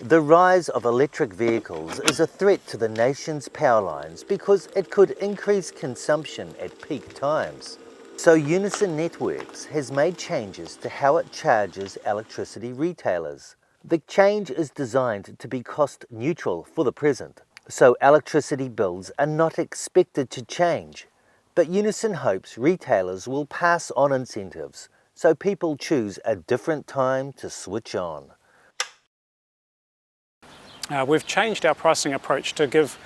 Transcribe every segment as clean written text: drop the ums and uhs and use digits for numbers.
The rise of electric vehicles is a threat to the nation's power lines because it could increase consumption at peak times. So Unison Networks has made changes to how it charges electricity retailers. The change is designed to be cost neutral for the present, so electricity bills are not expected to change. But Unison hopes retailers will pass on incentives so people choose a different time to switch on. We've changed our pricing approach to give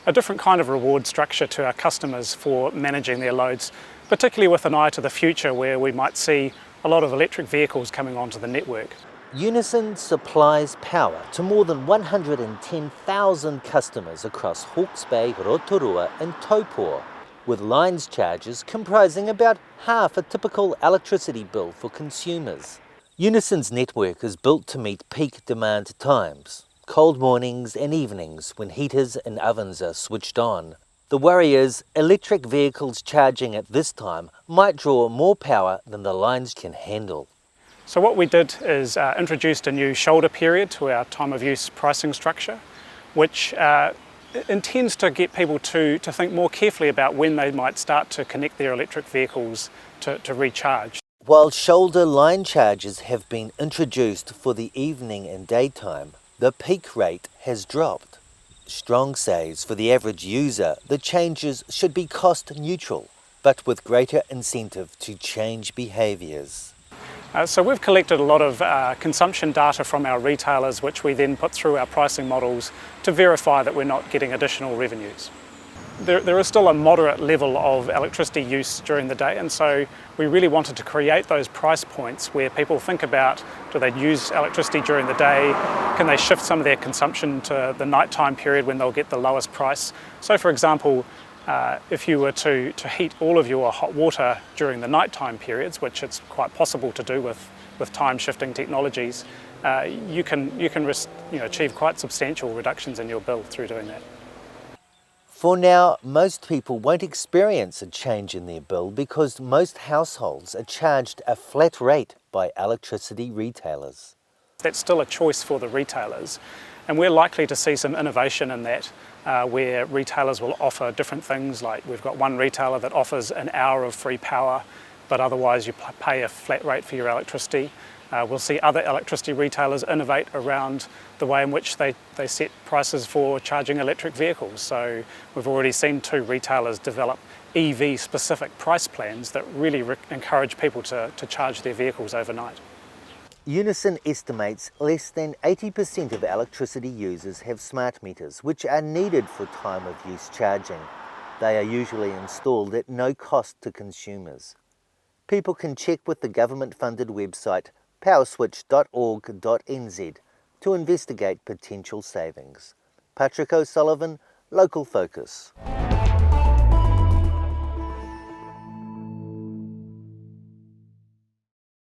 a different kind of reward structure to our customers for managing their loads, particularly with an eye to the future where we might see a lot of electric vehicles coming onto the network. Unison supplies power to more than 110,000 customers across Hawke's Bay, Rotorua and Taupō, with lines charges comprising about half a typical electricity bill for consumers. Unison's network is built to meet peak demand times, cold mornings and evenings when heaters and ovens are switched on. The worry is electric vehicles charging at this time might draw more power than the lines can handle. So what we did is introduced a new shoulder period to our time of use pricing structure, which intends to get people to think more carefully about when they might start to connect their electric vehicles to recharge. While shoulder line charges have been introduced for the evening and daytime, the peak rate has dropped. Strong says for the average user, the changes should be cost neutral, but with greater incentive to change behaviours. So we've collected a lot of consumption data from our retailers, which we then put through our pricing models to verify that we're not getting additional revenues. There is still a moderate level of electricity use during the day, and so we really wanted to create those price points where people think about, do they use electricity during the day? Can they shift some of their consumption to the nighttime period when they'll get the lowest price? So for example, if you were to heat all of your hot water during the nighttime periods, which it's quite possible to do with time-shifting technologies, you can achieve quite substantial reductions in your bill through doing that. For now, most people won't experience a change in their bill because most households are charged a flat rate by electricity retailers. That's still a choice for the retailers, and we're likely to see some innovation in that, where retailers will offer different things. Like we've got one retailer that offers an hour of free power, but otherwise you pay a flat rate for your electricity. We'll see other electricity retailers innovate around the way in which they set prices for charging electric vehicles. So we've already seen 2 retailers develop EV-specific price plans that really encourage people to charge their vehicles overnight. Unison estimates less than 80% of electricity users have smart meters, which are needed for time of use charging. They are usually installed at no cost to consumers. People can check with the government-funded website powerswitch.org.nz to investigate potential savings. Patrick O'Sullivan, Local Focus.